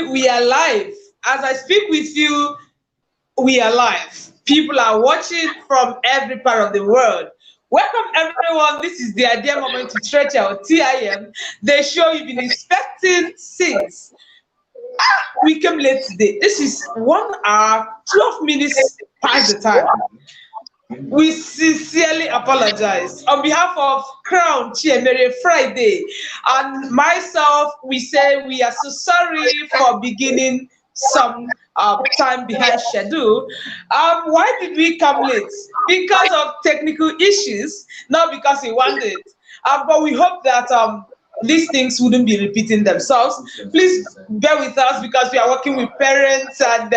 you, we are live. As I speak with you, we are live. People are watching from every part of the world. Welcome, everyone. This is the Idea Moment with Rachael, TIM. The show you've been expecting since. We came late today. This is 1 hour, 12 minutes past the time. We sincerely apologize on behalf of Crown Chiemerie Friday and myself. We say we are so sorry for beginning some time behind schedule. Why did we come late? Because of technical issues, not because we wanted. But we hope that these things wouldn't be repeating themselves. Please bear with us because we are working with parents, and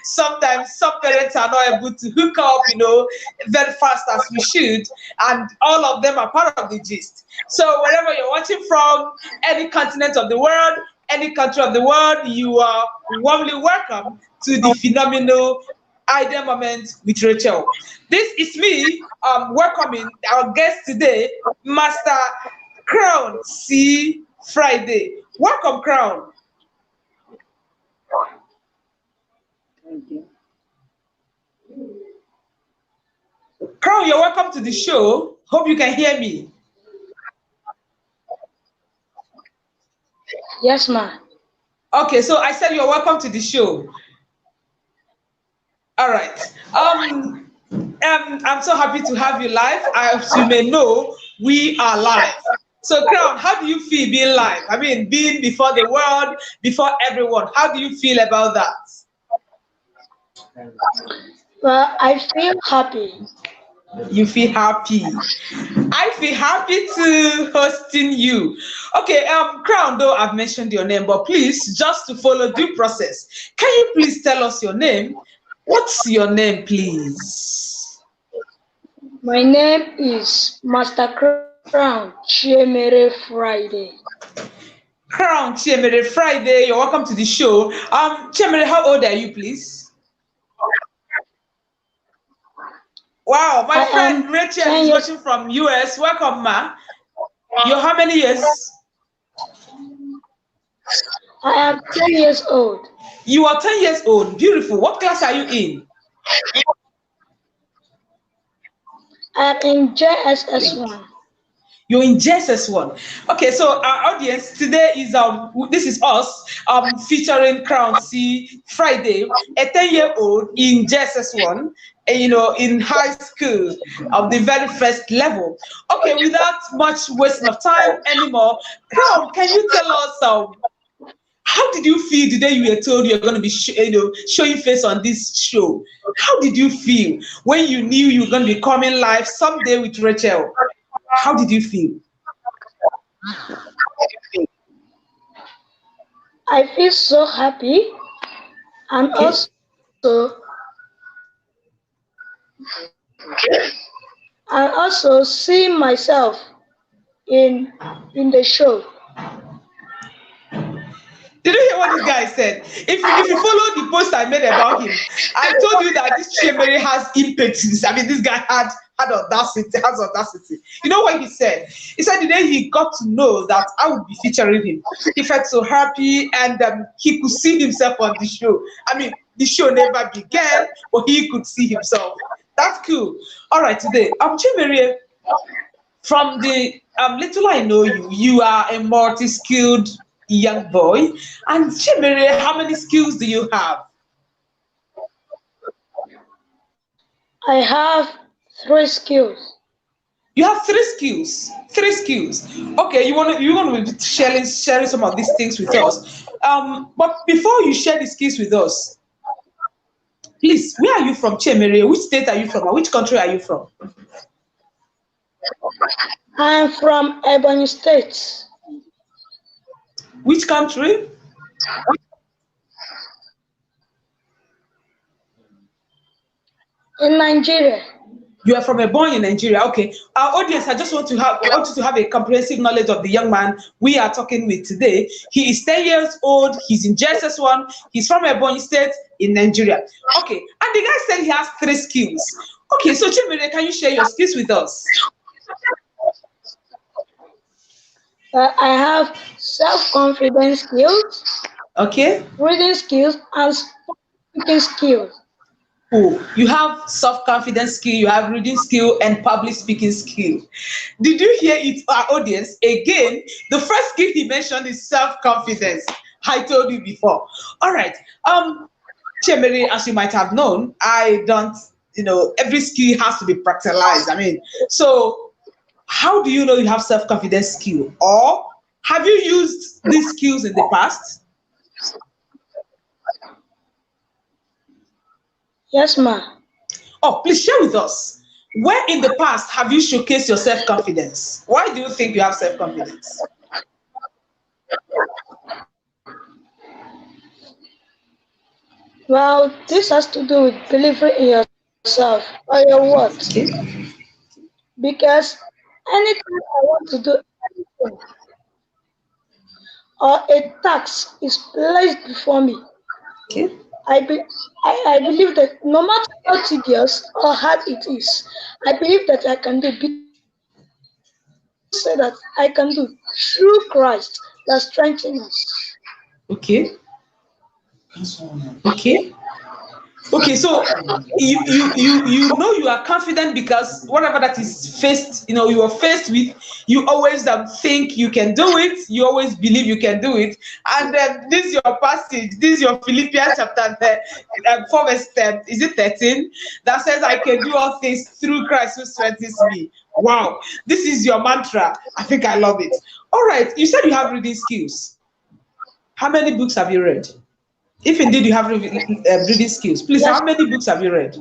sometimes some parents are not able to hook up, very fast as we should, and all of them are part of the gist. So wherever you're watching from, any continent of the world, any country of the world, you are warmly welcome to the phenomenal Idea Moment with Rachael. This is me welcoming our guest today, Master Crown C. Friday. Welcome, Crown. Thank you. Crown, you're welcome to the show. Hope you can hear me. Yes, ma'am. Okay, so I said you're welcome to the show. All right. I'm so happy to have you live. As you may know, we are live. So, Crown, how do you feel being live? I mean, being before the world, before everyone. How do you feel about that? Well, I feel happy. You feel happy. I feel happy to hosting you. Okay, Crown, though I've mentioned your name, but please, just to follow due process, can you please tell us your name? What's your name, please? My name is Master Crown Chiemerie Friday. Crown Chiemerie Friday, you're welcome to the show. Chiemerie, how old are you, please? Wow, my friend Rachael is watching from US. Welcome, ma. You're how many years? I am 10 years old. You are 10 years old. Beautiful. What class are you in? I am in JSS1. You're in JSS1. Okay, so our audience today is this is us featuring Crown C Friday, a 10-year-old in JSS1, in high school of the very first level. Okay, without much wasting of time anymore, Crown, can you tell us how did you feel the day you were told you're going to be showing face on this show? How did you feel when you knew you were going to be coming live someday with Rachael? How did you feel? I feel so happy, and also seeing myself in the show. Did you hear what this guy said? If you follow the post I made about him, I told you that this Chiemerie has impetus. I mean, this guy has audacity. You know what he said? He said the day he got to know that I would be featuring him, he felt so happy, and he could see himself on the show. I mean, the show never began, but he could see himself. That's cool. All right, today, Chiemerie, from the little I know you, you are a multi-skilled young boy. And Chiemerie, how many skills do you have? I have 3 skills. You have 3 skills. 3 skills. Okay, you want to be sharing some of these things with us. But before you share the skills with us, please, where are you from, Chiemerie? Which state are you from? Or which country are you from? I am from Ebonyi State. Which country? In Nigeria. You are from Ebonyi in Nigeria. Okay. Our audience, I just want you to have a comprehensive knowledge of the young man we are talking with today. He is 10 years old. He's in JSS1. He's from Ebonyi State in Nigeria. Okay. And the guy said he has 3 skills. Okay. So Chiemerie, can you share your skills with us? I have self-confidence skills. Okay. reading skills, and speaking skills. Oh, you have self-confidence skill, you have reading skill, and public speaking skill. Did you hear it, our audience? Again, the first skill he mentioned is self-confidence. I told you before. All right. Chiemerie, as you might have known, I don't, every skill has to be practicalized. I mean, so how do you know you have self-confidence skill? Or have you used these skills in the past? Yes, ma. Oh, please share with us. Where in the past have you showcased your self-confidence? Why do you think you have self-confidence? Well, this has to do with believing in yourself or your words. Okay. Because anytime I want to do anything or a task is placed before me, Okay. I, be, I believe that no matter how tedious or hard it is, I believe that I can do because the Bible said that I can do through Christ that strengthens us. Okay. Okay. Okay, so you know you are confident because whatever that is faced, you are faced with, you always think you can do it, you always believe you can do it. And then this is your passage, this is your Philippians chapter 4 verse 10, is it 13? That says, I can do all things through Christ who strengthens me. Wow, this is your mantra. I think I love it. All right, you said you have reading skills. How many books have you read? If indeed you have reading skills, please, Yes, how many books have you read?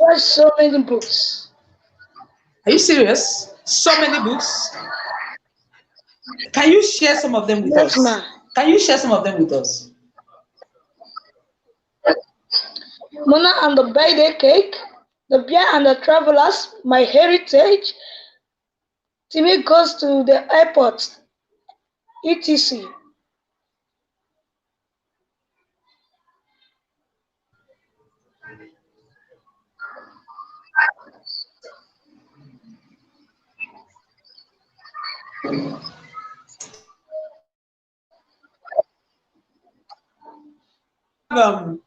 I read so many books. Are you serious? So many books? Can you share some of them with Yes, us? ma. Can you share some of them with us? Mona and the birthday cake, the bear and the travelers, my heritage, Timmy goes to the airport, etc. Um,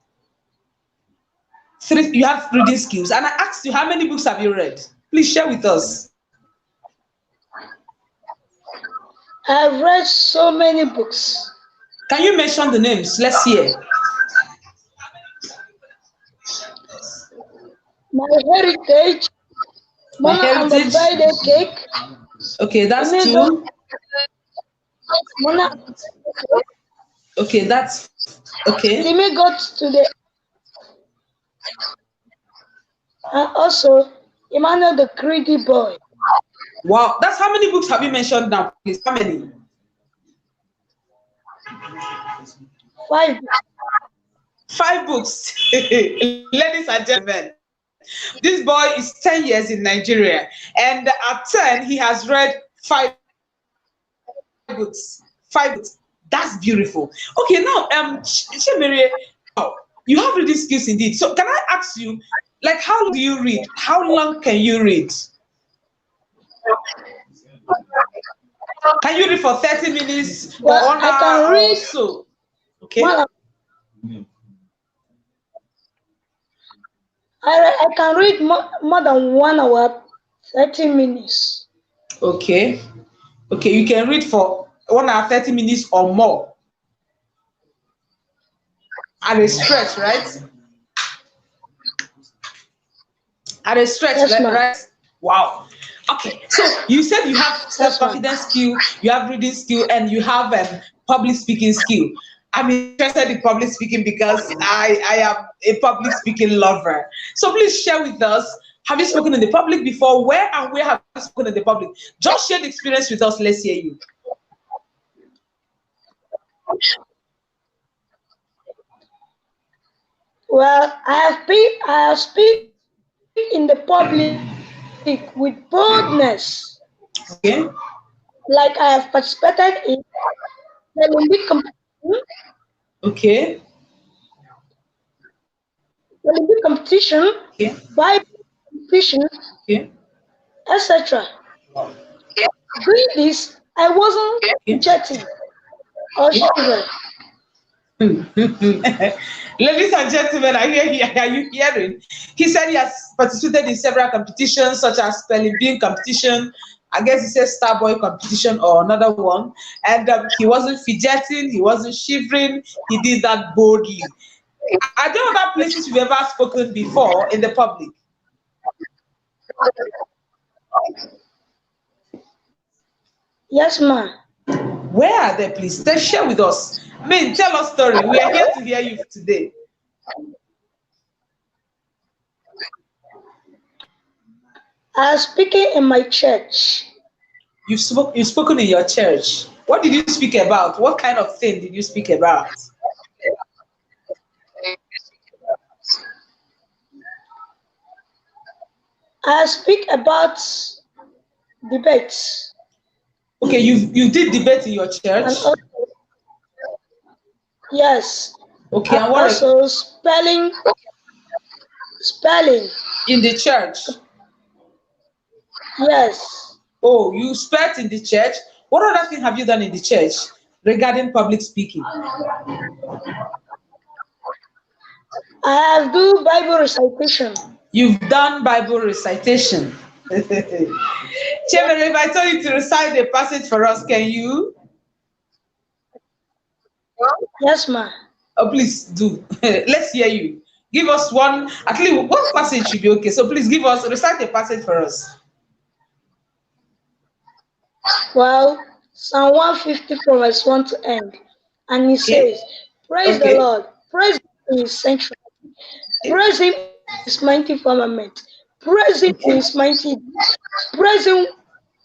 three, you have reading skills, and I asked you how many books have you read? Please share with us. I've read so many books. Can you mention the names? Let's hear. My heritage, My Mona and the heritage. birthday cake, Okay, that's Timmy goes, two. Mona, Okay, that's okay. Timmy goes to the, and also Emmanuel the greedy boy. Wow, that's how many books have you mentioned now, please? How many? 5. 5 books. Ladies and gentlemen, this boy is 10 years in Nigeria, and at 10, he has read 5 books. 5 books. That's beautiful. Okay, now, Chiemerie, wow, you have reading skills indeed. So, can I ask you, like, how long do you read? How long can you read? Can you read for 30 minutes or Well, an I can hour or read so? Okay. more. I can read more than 1 hour, 30 minutes. Okay. Okay, you can read for 1 hour, 30 minutes or more at a stretch, right? At a stretch, Yes, ma'am. right? Wow. Okay, so you said you have Yes, ma'am. self-confidence skill, you have reading skill, and you have public speaking skill. I'm interested in public speaking because I am a public speaking lover. So please share with us. Have you spoken in the public before? Where and where have you spoken in the public? Just share the experience with us. Let's hear you. Well, I have speak in the public with boldness, Okay. like I have participated in the Olympic competition, Okay. Olympic competition, Okay. Bible competition, Okay. etc. Doing this, I wasn't rejecting or shivering. Ladies and gentlemen, are you hearing? He said he has participated in several competitions, such as spelling bee competition. I guess he says Starboy competition or another one. And he wasn't fidgeting, he wasn't shivering. He did that boldly. Are there other places you've ever spoken before in the public? Yes, ma'am. Where are they, please? Then share with us. I mean, tell us story. We are here to hear you today. I was speaking in my church. You've spoken in your church. What did you speak about? What kind of thing did you speak about? I speak about debates Okay, you did debate in your church. and also, yes, Okay, and and what also spelling in the church? Yes. Oh, you spelled in the church. What other thing have you done in the church regarding public speaking? I have do Bible recitation. You've done Bible recitation. Chiemerie, if I told you to recite a passage for us, can you? Yes, ma'am. Oh, please do. Let's hear you. Give us one, at least one passage should be okay. So please recite a passage for us. Well, Psalm 150 from verse 1 to end. And he says, praise the Lord, praise him in his sanctuary, praise him in his mighty firmament, praise him in his mighty, praise him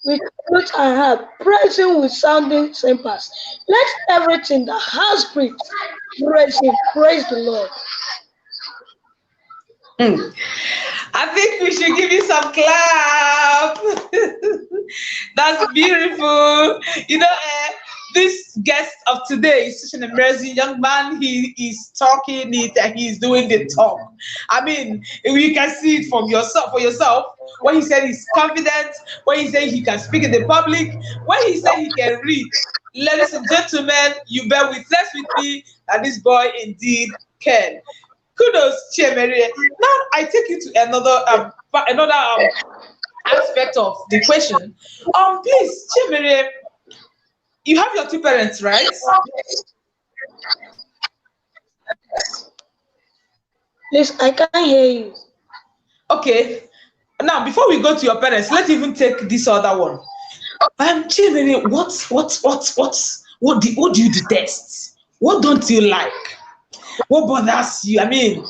with flute and harp, praise him with sounding cymbals. Let everything that has breath praise him, praise the Lord. I think we should give you some clap. That's beautiful. You know, this guest of today is such an amazing young man. He is talking it and he's doing the talk. I mean, you can see it from yourself for yourself. When he said he's confident, when he said he can speak in the public, when he said he can read. Ladies and gentlemen, you bear witness with me that this boy indeed can. Kudos, Chiemerie. Now I take you to another aspect of the question. Please, Chiemerie, you have your two parents, right? Please, I can't hear you. Okay. Now, before we go to your parents, let's even take this other one. Chiemerie, what do you detest? What don't you like? What bothers you? I mean,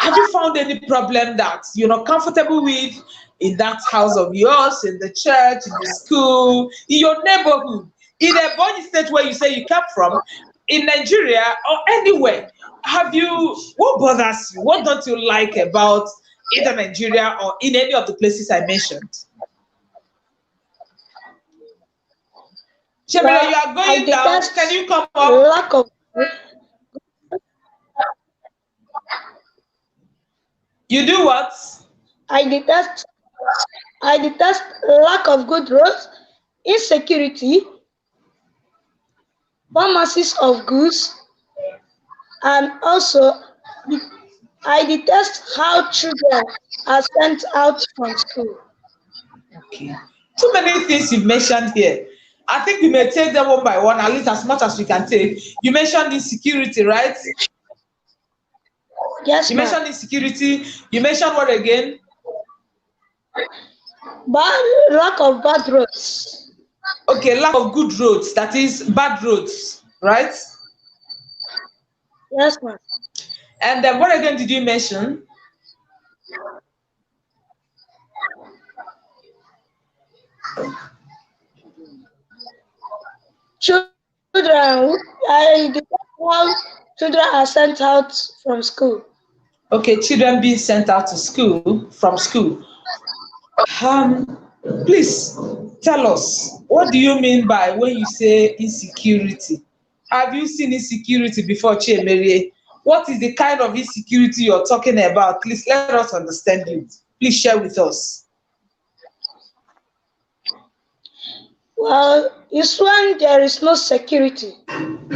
have you found any problem that you're not comfortable with in that house of yours, in the church, in the school, in your neighborhood, in a body state where you say you come from, in Nigeria or anywhere? What bothers you? What don't you like about either Nigeria or in any of the places I mentioned? Chiemerie, you are going down. Can you come up? Lack of You do what? I detest lack of good roads, insecurity, pharmacies of goods, and also I detest how children are sent out from school. Okay. Too many things you've mentioned here. I think we may take them one by one, at least as much as we can take. You mentioned insecurity, right? Yes, You ma'am. mentioned insecurity. You mentioned what again? Lack of bad roads. Okay, lack of good roads. That is bad roads, right? Yes, ma'am. And then what again did you mention? Children, I detest how children are sent out from school. Okay, children being sent out to school from school. Please tell us, what do you mean by when you say insecurity? Have you seen insecurity before, Chiemerie? What is the kind of insecurity you're talking about? Please let us understand you. Please share with us. Well, it's when there is no security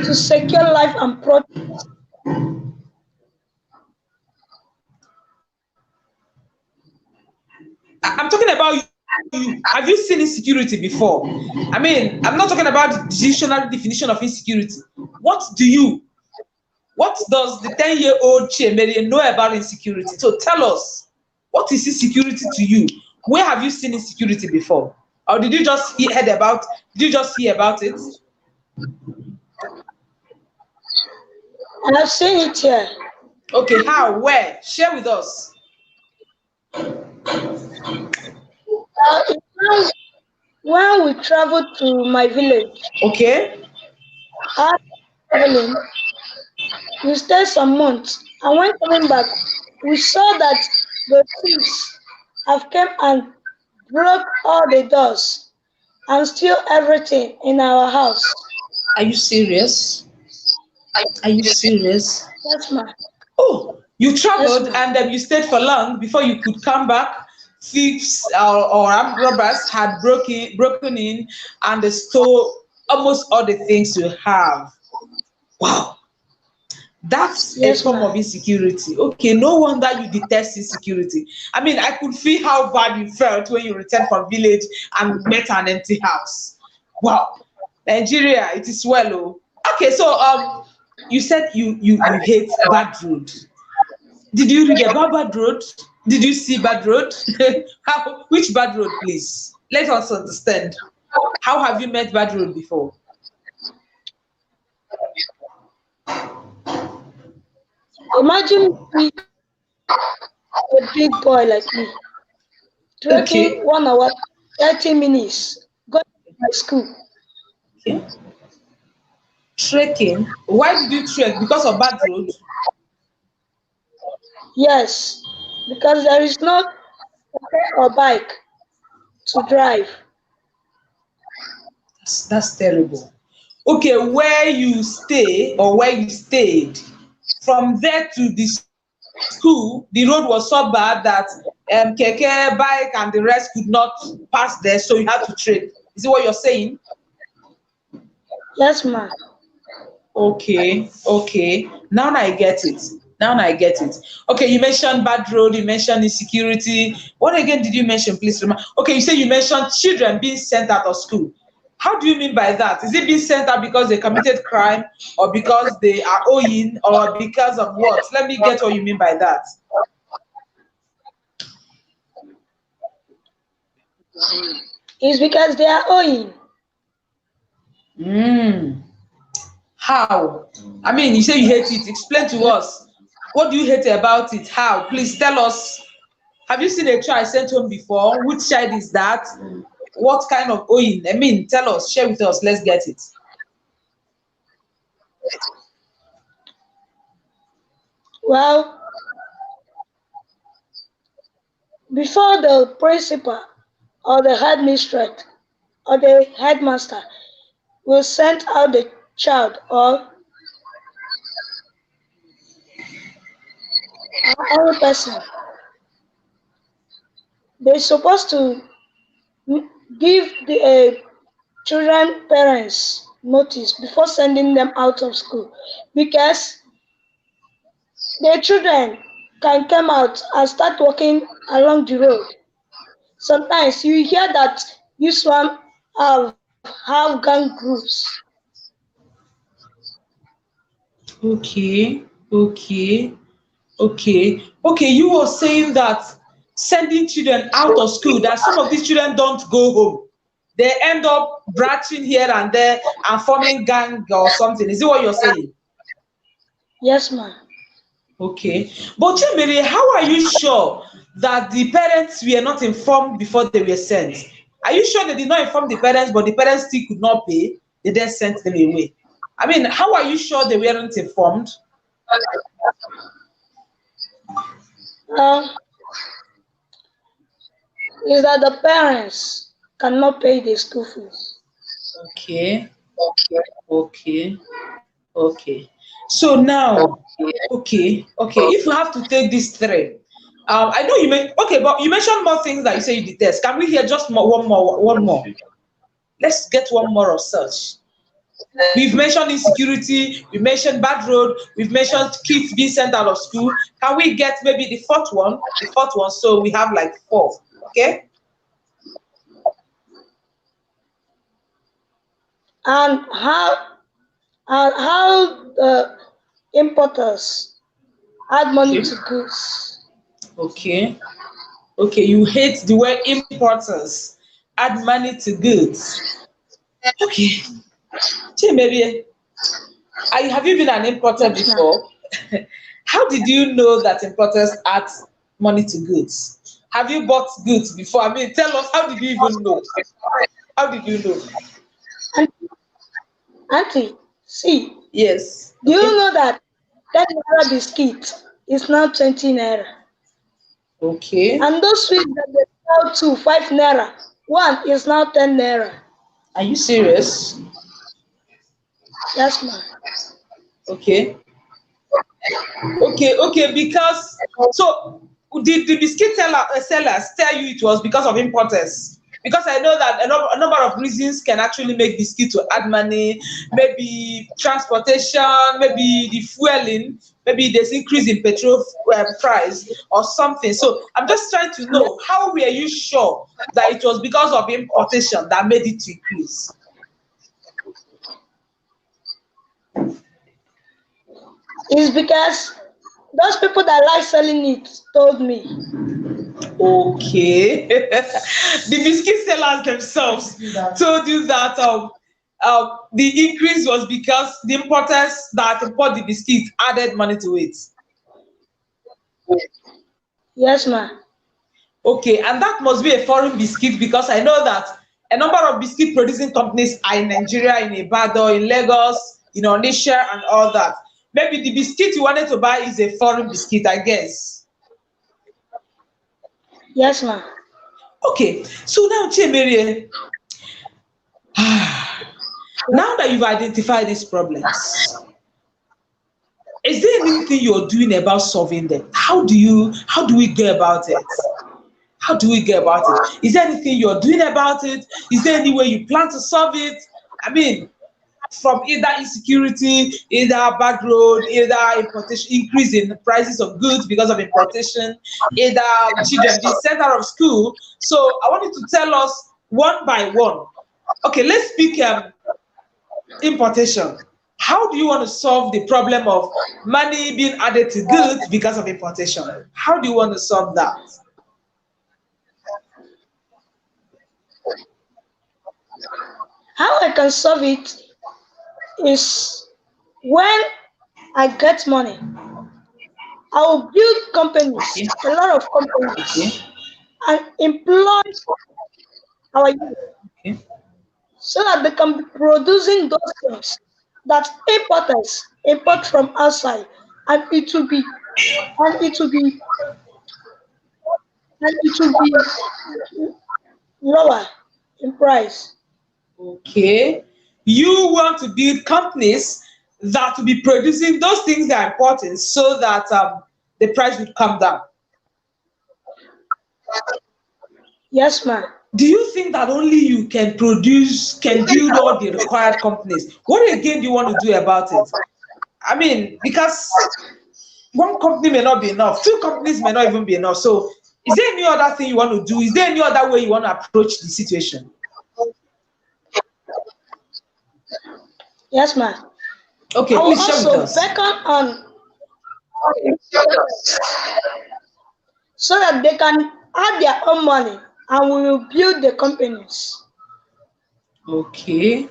to secure life and property. I'm talking about you. Have you seen insecurity before? I mean, I'm not talking about the dictionary definition of insecurity. What does the 10-year-old Chiemerie know about insecurity? So tell us, what is insecurity to you? Where have you seen insecurity before? Or did you just hear about it? I have seen it here. Okay, how? Where? Share with us. It was when we traveled to my village. Okay. After traveling, we stayed some months, and when coming back, we saw that the thieves have come and broke all the doors and steal everything in our house. Are you serious? Are you serious? Yes, ma'am. Oh, you Yes, traveled ma'am. and you stayed for long before you could come back. Thieves or armed robbers had broken in and they stole almost all the things you have. Wow, that's a Yes, form ma'am. of insecurity. Okay, no wonder you detest insecurity. I mean, I could feel how bad you felt when you returned from village and met an empty house. Wow, Nigeria, it is well. Oh, okay. So you said you hate bad road. Did you read about bad road? Did you see bad road? Which bad road, please? Let us understand. How have you met bad road before? Imagine me, a big boy like me, trekking Okay. 1 hour, 30 minutes, going to my school. Okay. Trekking. Why did you trek? Because of bad road? Yes, because there is no car or bike to drive. That's terrible. Okay, where you stay or where you stayed, from there to the school, the road was so bad that keke, bike, and the rest could not pass there, so you had to trek. Is it what you're saying? Yes, ma'am. Okay, okay. Now I get it. Now I get it. Okay, you mentioned bad road, you mentioned insecurity. What again did you mention, please? Okay, you say you mentioned children being sent out of school. How do you mean by that? Is it being sent out because they committed crime or because they are owing or because of what? Let me get what you mean by that. It's because they are owing. Mm. How? I mean, you say you hate it. Explain to us. What do you hate about it? How? Please tell us. Have you seen a child sent home before? Which child is that? What kind of owing? I mean, tell us, share with us. Let's get it. Well, before the principal or the headmistress or the headmaster will send out the child or any person, they're supposed to give the children parents notice before sending them out of school because the children can come out and start walking along the road. Sometimes you hear that this one have gang groups. Okay, okay, okay. You were saying that sending children out of school, that some of these children don't go home. They end up branching here and there and forming gang or something. Is it what you're saying? Yes, ma'am. Okay. But Chiemerie, how are you sure that the parents were not informed before they were sent? Are you sure they did not inform the parents, but the parents still could not pay? They then sent them away. I mean, how are you sure they weren't informed? Uh, is that the parents cannot pay the school fees. Okay, okay, okay. So now, okay. If you have to take these three, I know you okay, but you mentioned more things that you say you detest. Can we hear just one more? Let's get one more of such. We've mentioned insecurity, we mentioned bad road, we've mentioned kids being sent out of school. Can we get maybe the fourth one? The fourth one, so we have like four. Okay? And how the importers add money Okay. to goods. Okay. Okay, you hate the way importers add money to goods. Okay. Chiemerie, have you been an importer Yes, ma'am. before? How did you know that importers add money to goods? Have you bought goods before? I mean, tell us, how did you even know? How did you know? And auntie, see, Yes. do you Okay. know that 10 naira biscuit is now 20 naira? Okay. And those sweets that they sell to 5 naira, one is now 10 naira. Are you serious? Yes, ma'am. Okay. Okay. Because so did the biscuit sellers tell you it was because of importers? Because I know that a number of reasons can actually make biscuit to add money, maybe transportation, maybe the fueling, maybe there's increase in petrol price or something. So I'm just trying to know, how were you sure that it was because of importation that made it to increase? It's because those people that like selling it told me. Okay. The biscuit sellers themselves told you that the increase was because the importers that import the biscuit added money to it. Yes, ma'am. Okay, and that must be a foreign biscuit, because I know that a number of biscuit producing companies are in Nigeria, in Ibadan, in Lagos, in Onitsha, and all that. Maybe the biscuit you wanted to buy is a foreign biscuit, I guess. Yes, ma'am. Okay, so now, Chiemerie, now that you've identified these problems, is there anything you're doing about solving them? How do we go about it? How do we go about it? Is there anything you're doing about it? Is there any way you plan to solve it? I mean, from either insecurity, either bad road, either importation, increase in the prices of goods because of importation, either children being sent out of school. So I want you to tell us one by one. Okay, let's speak importation. How do you want to solve the problem of money being added to goods because of importation? How do you want to solve that? How I can solve it is when I get money, I will build companies, Okay, a lot of okay, companies, and employ our youth okay. so that they can be producing those things that importers import from outside, and it will be and it will be and it will be lower in price. Okay. You want to build companies that will be producing those things that are important, so that the price would come down. Yes, ma'am. Do you think that only you can build all the required companies? What again do you want to do about it? I mean, because one company may not be enough, two companies may not even be enough. So, is there any other thing you want to do? Is there any other way you want to approach the situation? Yes, ma'am. I Okay, will please share with also us. beckon on so that they can add their own money and we will build the companies. Okay.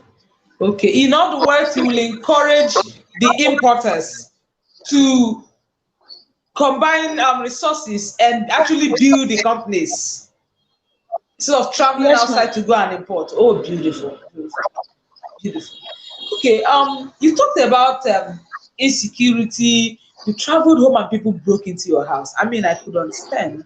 Okay. In other words, you will encourage the importers to combine resources and actually build the companies instead of traveling Yes, ma'am. outside to go and import. Oh, beautiful, beautiful, beautiful. Okay. You talked about insecurity. You traveled home and people broke into your house. I mean, I could understand.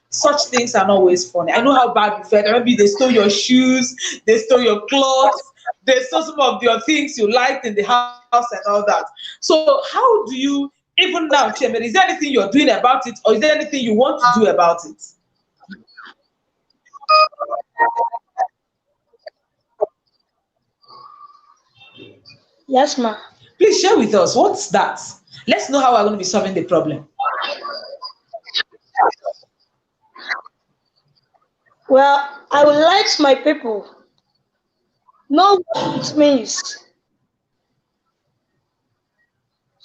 Such things are not always funny. I know how bad you felt. Maybe they stole your shoes, they stole your clothes, they stole some of your things you liked in the house and all that. So, how do you, even now, Chiemerie, is there anything you're doing about it, or is there anything you want to do about it? Yes, ma. Please share with us what's that. Let's know how we're going to be solving the problem. Well, I would like my people know what it means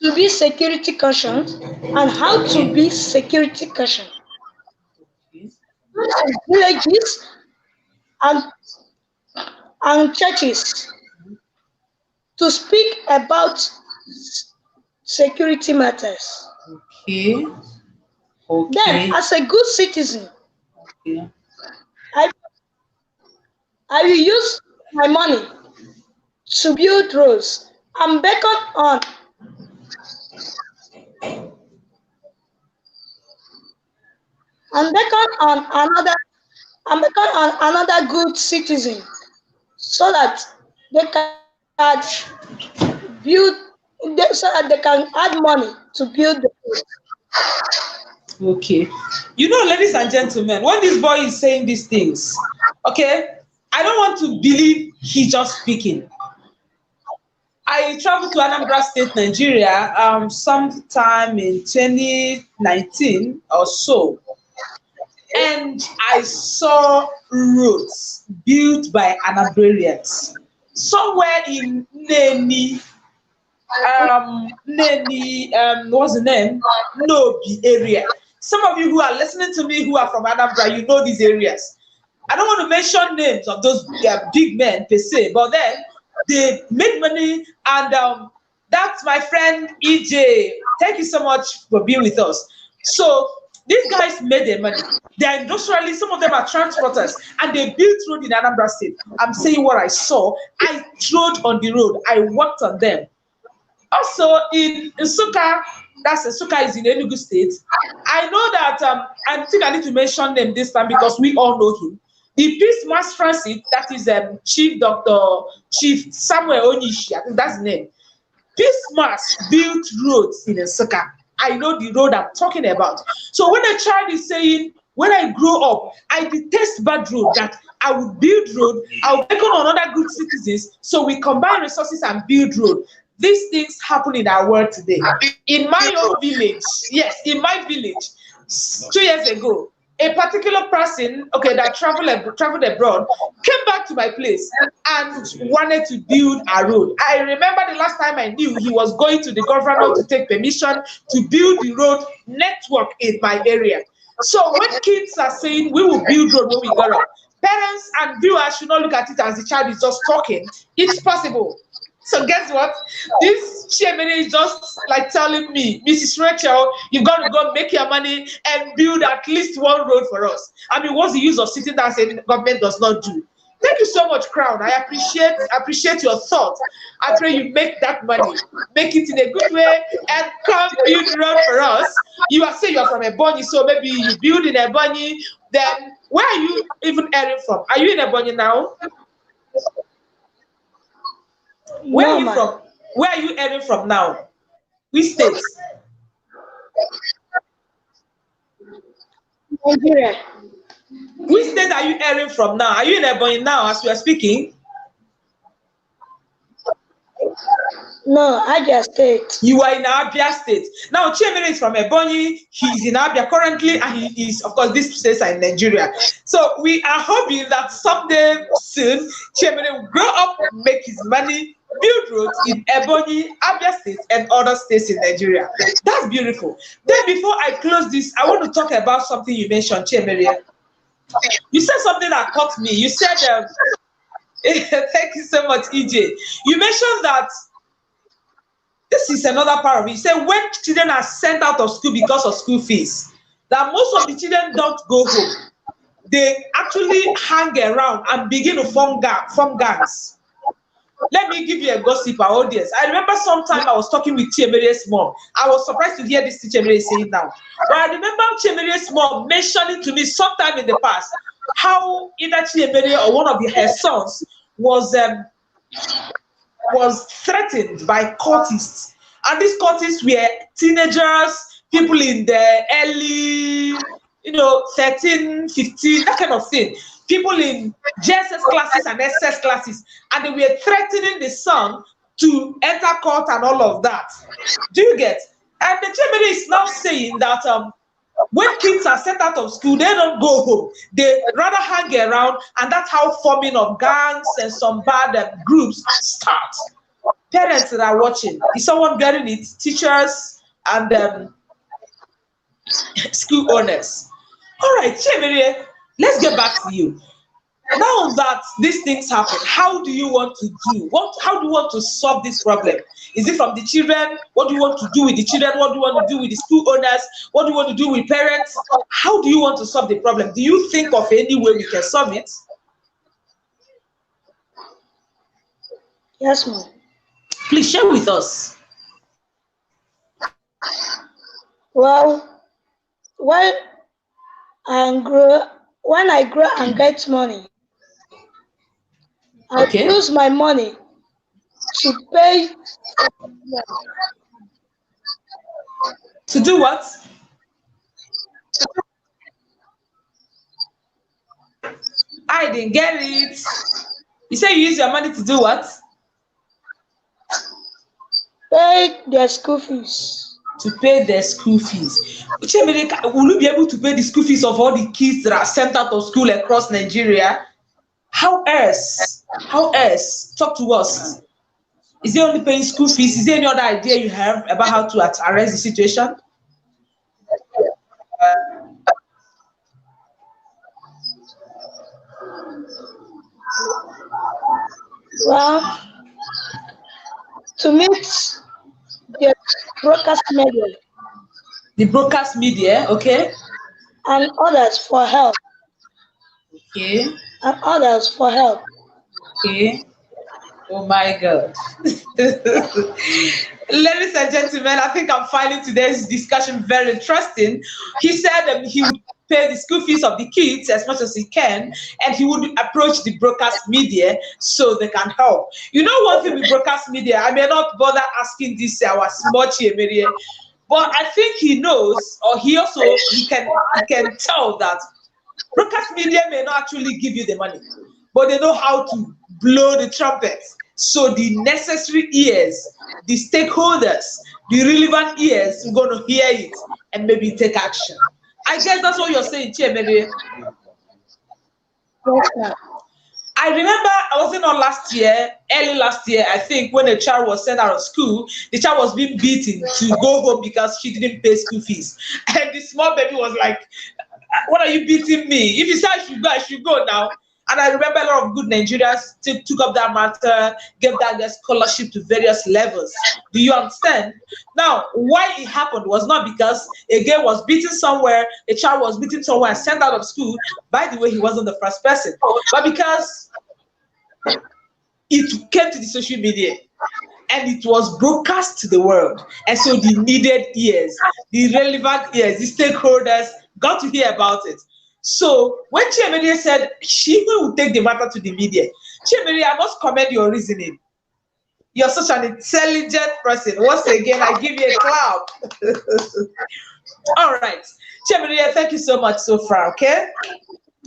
to be security conscious and how to Okay. be security conscious. Okay. Villages and, and churches to speak about security matters. Okay. Then, Okay. as a good citizen, Okay. I, I will use my money to build roads and beckon on another and beckon on another good citizen so that they can build so that they can add money to build the road. Okay. You know, ladies and gentlemen, when this boy is saying these things, okay, I don't want to believe he's just speaking. I traveled to Anambra State, Nigeria, sometime in 2019 or so, and I saw roads built by Anabrarians somewhere in what's the name? Nobi area. Some of you who are listening to me who are from Anambra, you know these areas. I don't want to mention names of those big men per se, but then they make money, and that's my friend EJ. Thank you so much for being with us. So these guys made their money. They are industrialists, some of them are transporters, and they built road in Anambra State. I'm saying what I saw. I trod on the road, I walked on them. Also in Nsukka, that's Nsukka is in Enugu State. I know that I think I need to mention them this time because we all know him. The Peace Mass Transit, that is Chief Samuel Onishi, I think that's the name. Peace Mass built roads in Nsukka. I know the road I'm talking about. So when a child is saying, when I grow up, I detest bad road, that I would build road, I'll take on other good citizens, so we combine resources and build road. These things happen in our world today. In my own village, yes, in my village, 2 years ago, a particular person, okay, that traveled abroad, came back to my place and wanted to build a road. I remember the last time I knew, he was going to the governor to take permission to build the road network in my area. So when kids are saying we will build road when we grow up, parents and viewers should not look at it as the child is just talking. It's possible. So guess what? This Chiemerie is just like telling me, Mrs. Rachael, you've got to go make your money and build at least one road for us. I mean, what's the use of sitting there saying government does not do? Thank you so much, Crown. I appreciate your thought. I pray you make that money, make it in a good way, and come build road for us. You are saying you are from Ebonyi, so maybe you build in Ebonyi. Then where are you even airing from? Are you in Ebonyi now? Where are No, you ma. from? Where are you airing from now? Which state? Nigeria. Which state are you airing from now? Are you in Ebonyi now as we are speaking? No, Abia State. You are in Abia State. Now, Chiemerie is from Ebonyi. He's in Abia currently, and he is, of course, these states are in Nigeria. So we are hoping that someday soon, Chiemerie will grow up, make his money, build roads in Ebonyi, Abia State, and other states in Nigeria. That's beautiful. Then, before I close this, I want to talk about something you mentioned, Chiemerie. You said something that caught me. You said, thank you so much, EJ. You mentioned that this is another part of it. You say when children are sent out of school because of school fees, that most of the children don't go home. They actually hang around and begin to form gangs. Let me give you a gossip, our audience. I remember sometime I was talking with Chiemerie's mom. I was surprised to hear this Chiemerie saying now. But I remember Chiemerie's mom mentioning to me sometime in the past how either Chiemerie or one of her sons was threatened by cultists. And these cultists were teenagers, people in the early, 13, 15, that kind of thing. People in JSS classes and SS classes. And they were threatening the son to enter court and all of that. Do you get? And the Chiemerie is now saying that when kids are sent out of school, they don't go home. They rather hang around, and that's how forming of gangs and some bad groups start. Parents that are watching, is someone getting it? Teachers and school owners. All right, Chiemerie, let's get back to you. Now that these things happen, how do you want to do? How do you want to solve this problem? Is it from the children? What do you want to do with the children? What do you want to do with the school owners? What do you want to do with parents? How do you want to solve the problem? Do you think of any way we can solve it? Yes, ma'am. Please share with us. Well, when when I grow and get money, I Okay. use my money to pay. To do what? I didn't get it. You say you use your money to do what? Pay their school fees. To pay their school fees. Chiemerie, will you be able to pay the school fees of all the kids that are sent out of school across Nigeria? How else? How else? Talk to us. Is it only paying school fees? Is there any other idea you have about how to arrest the situation? Well, to meet the broadcast media The broadcast media, okay? and others for help. Okay, And others for help. okay. Oh my God. Ladies and gentlemen, I think I'm finding today's discussion very interesting. He said he would pay the school fees of the kids as much as he can, and he would approach the broadcast media so they can help. You know, one thing with broadcast media, I may not bother asking this our small Chiemerie, but I think he knows, or he can tell that broadcast media may not actually give you the money, but they know how to blow the trumpet. So the necessary ears, the stakeholders, the relevant ears are going to hear it and maybe take action. I guess that's what you're saying, Chiemerie. Yes, ma'am. I remember I wasn't on early last year, I think, when a child was sent out of school, the child was being beaten to go home because she didn't pay school fees. And the small baby was like, what are you beating me? If you say I should go now. And I remember a lot of good Nigerians took up that matter, gave that girl scholarship to various levels. Do you understand? Now, why it happened was not because a girl was beaten somewhere, a child was beaten somewhere and sent out of school. By the way, he wasn't the first person. But because it came to the social media and it was broadcast to the world. And so the needed ears, the relevant ears, the stakeholders got to hear about it. So when Chiemerie said she will take the matter to the media, Chiemerie, I must commend your reasoning. You're such an intelligent person. Once again, I give you a clap. All right. Chiemerie, thank you so much so far, okay?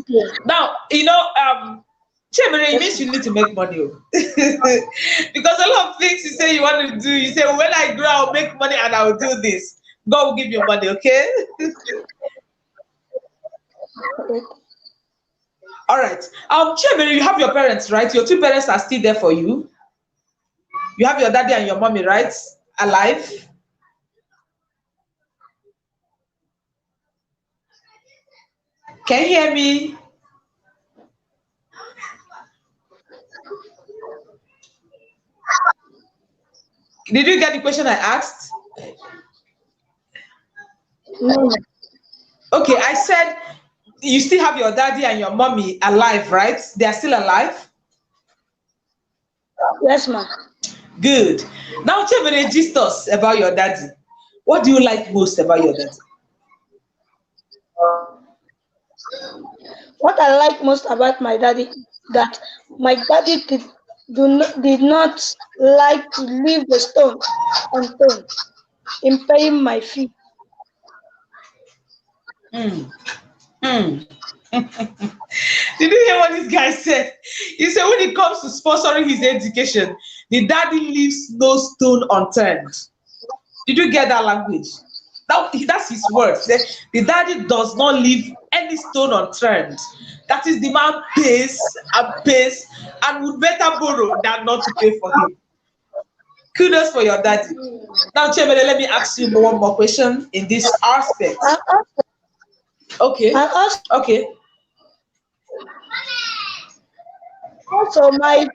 Yes. Now, Chiemerie, it means you need to make money. Because a lot of things you say you want to do, you say, when I grow, I'll make money and I'll do this. God will give you money, okay? All right. Chiemerie, you have your parents, right? Your two parents are still there for you. You have your daddy and your mommy, right? Alive. Can you hear me? Did you get the question I asked? No. Okay, I said you still have your daddy and your mommy alive, right? They are still alive? Yes, ma'am. Good. Now, Chiemerie, gist us about your daddy. What do you like most about your daddy? What I like most about my daddy is that my daddy did not like to leave the stone unturned in paying my fee. Mm. Mm. Did you hear what this guy said? He said when it comes to sponsoring his education, The daddy leaves no stone unturned. Did you get that language? That's his words. The daddy does not leave any stone unturned. That is, the man pays and would better borrow than not to pay for him. Kudos for your daddy. Now, Chiemerie, let me ask you one more question in this aspect. Okay. Okay. Also, my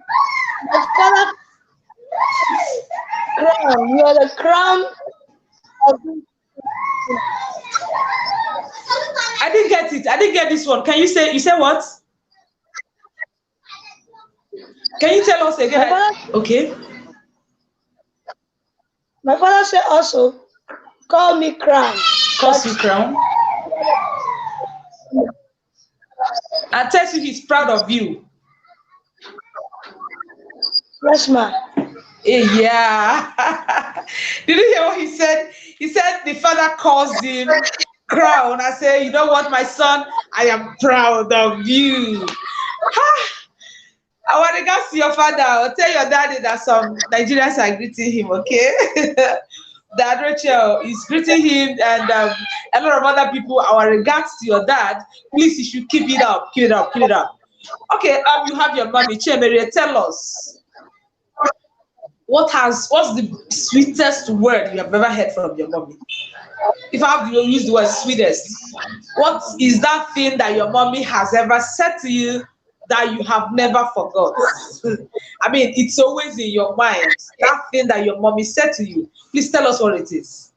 father crown. You are the crown of I didn't get it. I didn't get this one. Can you say what? Can you tell us again? Okay. My father said also, call me crown. Calls you crown. And tells you he's proud of you. Yes, ma'am. Yeah. Did you hear what he said? He said the father calls him crown. I say, you know what, my son? I am proud of you. I want to go see your father. I'll tell your daddy that some Nigerians are greeting him, okay? That Rachael is greeting him, and a lot of other people. Our regards to your dad. Please, you should keep it up, keep it up, keep it up. Okay, you have your mommy, Chiemerie. Tell us what's the sweetest word you have ever heard from your mommy? If I have to use the word sweetest, what is that thing that your mommy has ever said to you that you have never forgot? I mean, it's always in your mind. That thing that your mommy said to you. Please tell us what it is.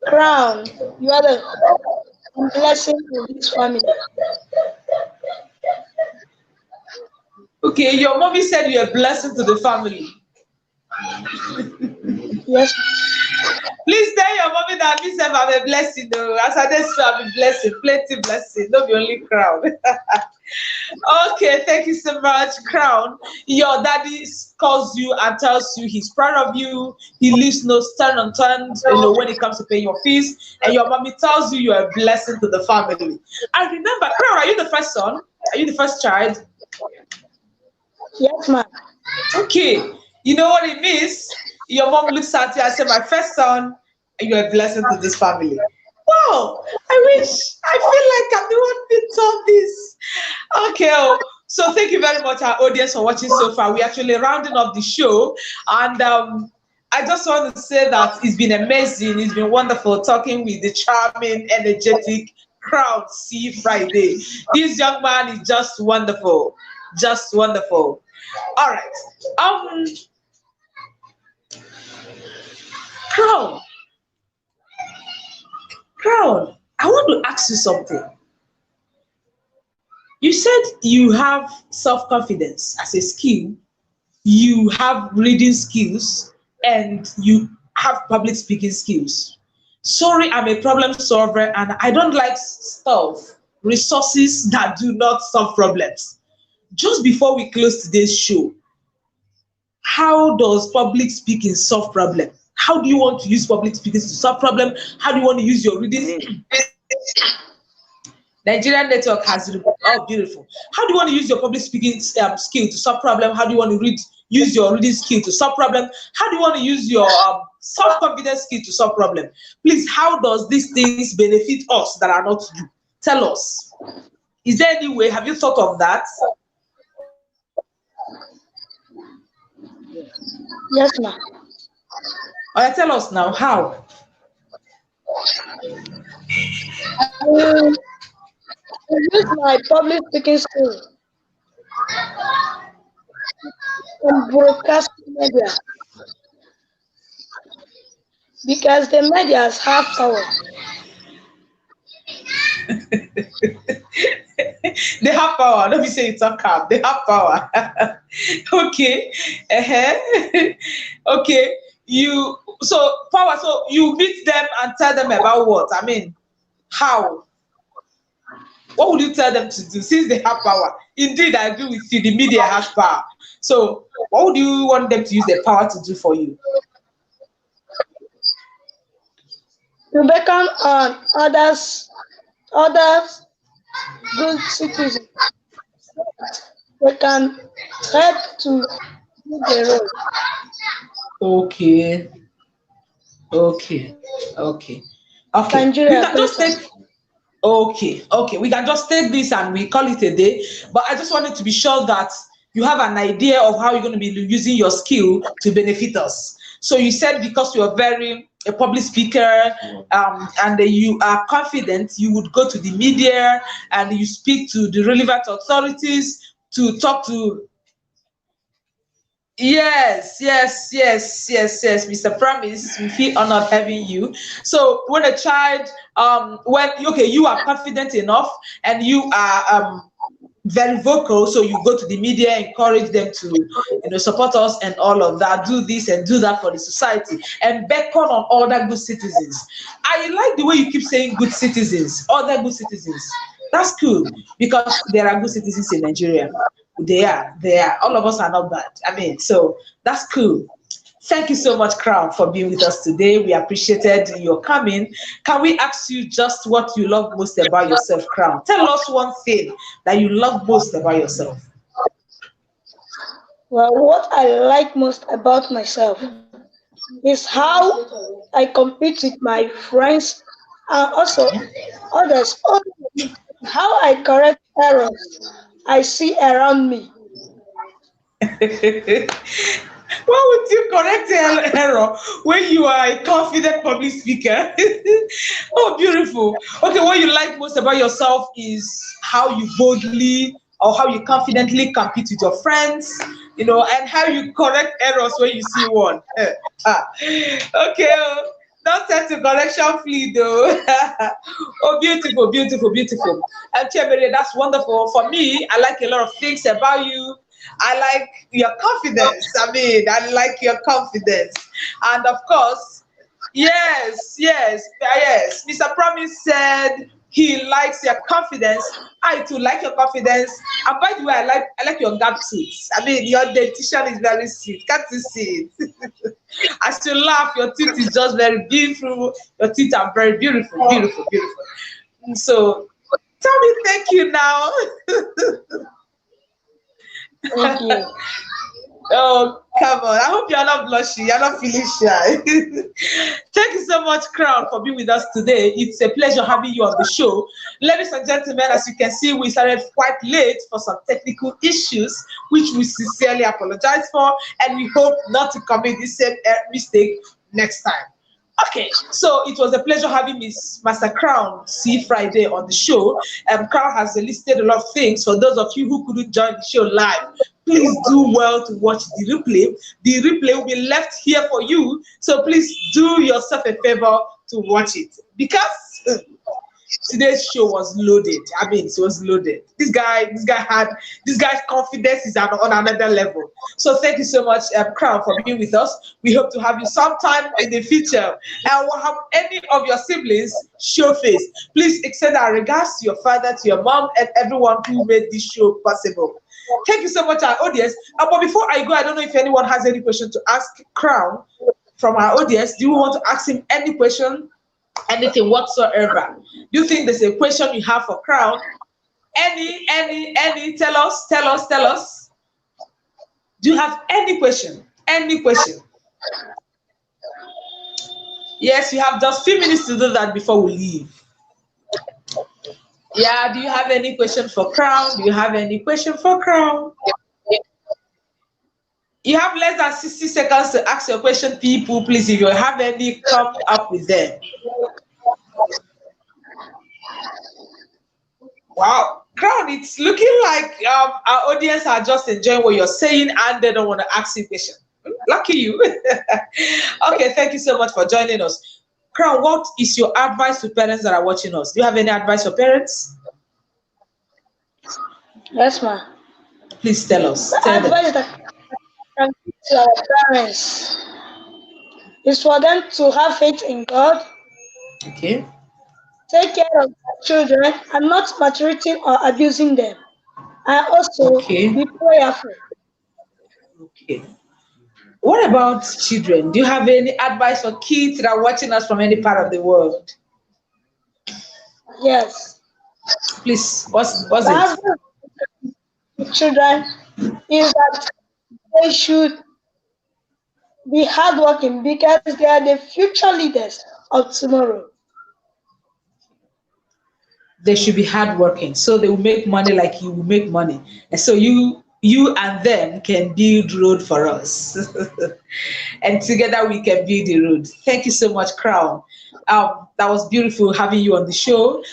Crown. You are the blessing of this family. Okay, your mommy said you're a blessing to the family. Yes. Please tell your mommy that me self I'm a blessing though. As I just I'm a blessing, plenty blessing, not be only crown. Okay, thank you so much, crown. Your daddy calls you and tells you he's proud of you. He leaves no stone unturned, when it comes to paying your fees. And your mommy tells you you're a blessing to the family. And remember, crown, are you the first son? Are you the first child? Yes, ma'am. Okay, you know what it means? Your mom looks at you and says, my first son, you're a blessing to this family. Wow, I feel like I'm the one being told this. Okay, so thank you very much, our audience, for watching so far. We're actually rounding up the show. And I just want to say that it's been amazing. It's been wonderful talking with the charming, energetic crowd. See Friday. This young man is just wonderful. Just wonderful. All right. Crown, I want to ask you something. You said you have self-confidence as a skill, you have reading skills, and you have public speaking skills. Sorry, I'm a problem solver and I don't like resources that do not solve problems. Just before we close today's show, how does public speaking solve problems? How do you want to use public speaking to solve problems? How do you want to use your reading? Nigerian network has, oh, beautiful. How do you want to use your public speaking skill to solve problem? How do you want to use your reading skill to solve problem? How do you want to use your self-confidence skill to solve problem? Please, how does these things benefit us that are not you? Tell us. Is there any way? Have you thought of that? Yes, ma'am. All right, tell us now, how? I use my public speaking skill in broadcasting media because the medias have power. They have power. Let me say it's a cap. They have power. Okay. Okay. So power. So you meet them and tell them about what? I mean, how? What would you tell them to do since they have power? Indeed, I agree with you. The media has power. So what would you want them to use their power to do for you? To become others good citizens. We can help to do the role. Okay. Okay. Okay. Okay. We Nigeria can just better. take. Okay, okay. We can just take this and we call it a day. But I just wanted to be sure that you have an idea of how you're going to be using your skill to benefit us. So you said because you are very a public speaker, and you are confident, you would go to the media and you speak to the relevant authorities to talk to. Yes, yes, yes, yes, yes, Mr. Promise. We feel honored having you. So when a child, when okay, you are confident enough and you are very vocal, so you go to the media, encourage them to, support us and all of that, do this and do that for the society, and beckon on other good citizens. I like the way you keep saying good citizens, other good citizens. That's cool because there are good citizens in Nigeria. They are. All of us are not bad. I mean, so that's cool. Thank you so much, Crown, for being with us today. We appreciated your coming. Can we ask you just what you love most about yourself, Crown? Tell us one thing that you love most about yourself. Well, what I like most about myself is how I compete with my friends and also others. Also, how I correct errors I see around me. Why would you correct an error when you are a confident public speaker? Oh, beautiful. Okay, what you like most about yourself is how you boldly or how you confidently compete with your friends, and how you correct errors when you see one. Okay, don't set to correction flee though. Oh, beautiful, beautiful, beautiful. And Chiemerie, that's wonderful. For me, I like a lot of things about you. I like your confidence. I mean, I like your confidence. And of course, yes, yes, yes. Mr. Promise said he likes your confidence. I too like your confidence. And by the way, I like your gap teeth. I mean, your dentition is very sweet. Can't you see it? As you laugh, your teeth is just very beautiful. Your teeth are very beautiful, beautiful, beautiful. So tell me thank you now. Thank you. Oh, come on. I hope you're not blushing. You're not feeling shy. Thank you so much, Crown, for being with us today. It's a pleasure having you on the show. Ladies and gentlemen, as you can see, we started quite late for some technical issues, which we sincerely apologize for, and we hope not to commit the same mistake next time. Okay, so it was a pleasure having Miss Master Crown C Friday on the show. Crown has listed a lot of things. For those of you who couldn't join the show live, please do well to watch the replay. The replay will be left here for you, so please do yourself a favor to watch it because today's show was loaded. I mean, it was loaded. This guy's confidence is on another level. So thank you so much, Crown, for being with us. We hope to have you sometime in the future. And we'll have any of your siblings show face. Please extend our regards to your father, to your mom, and everyone who made this show possible. Thank you so much, our audience. But before I go, I don't know if anyone has any question to ask Crown from our audience. Do you want to ask him any question? Anything whatsoever? Do you think there's a question you have for Crown? Any? Tell us, tell us, tell us. Do you have any question? Any question? Yes, you have just few minutes to do that before we leave. Yeah, do you have any question for Crown? Do you have any question for Crown? You have less than 60 seconds to ask your question, people. Please, if you have any, come up with them. Wow, Crown, it's looking like our audience are just enjoying what you're saying and they don't want to ask you a question. Lucky you. Okay, thank you so much for joining us. Crown, what is your advice to parents that are watching us? Do you have any advice for parents? Yes, ma'am. Please tell us. The Tell them. advice that I can give to our parents is for them to have faith in God, Okay. take care of their children, and not maltreating or abusing them, and also Okay. be prayerful. Okay. What about children? Do you have any advice for kids that are watching us from any part of the world? Yes. Please, what's The it? husband with children is that they should be hardworking because they are the future leaders of tomorrow. They should be hardworking, so they will make money like you will make money, and so you and them can build road for us. And together we can build the road. Thank you so much, Crown. That was beautiful having you on the show.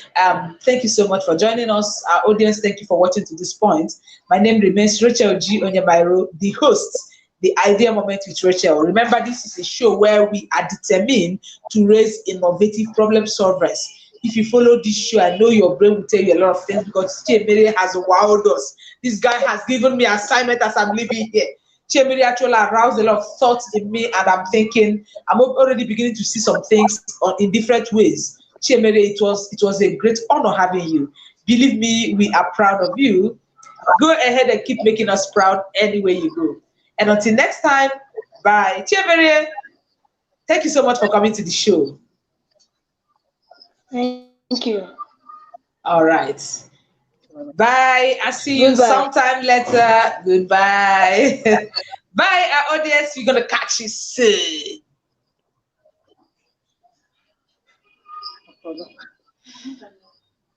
Thank you so much for joining us. Our audience, thank you for watching to this point. My name remains Rachael G. Onyebairo, the host, The Idea Moment with Rachael. Remember, this is a show where we are determined to raise innovative problem solvers. If you follow this show, I know your brain will tell you a lot of things because Chiemerie has wowed us. This guy has given me assignment as I'm living here. Chiemerie actually aroused a lot of thoughts in me, and I'm thinking I'm already beginning to see some things in different ways. Chiemerie, it was a great honor having you. Believe me, we are proud of you. Go ahead and keep making us proud anywhere you go. And until next time, bye. Chiemerie, thank you so much for coming to the show. Thank you. All right. Bye. I'll see you Goodbye. sometime later. Goodbye. Bye, our audience. We're going to catch you soon.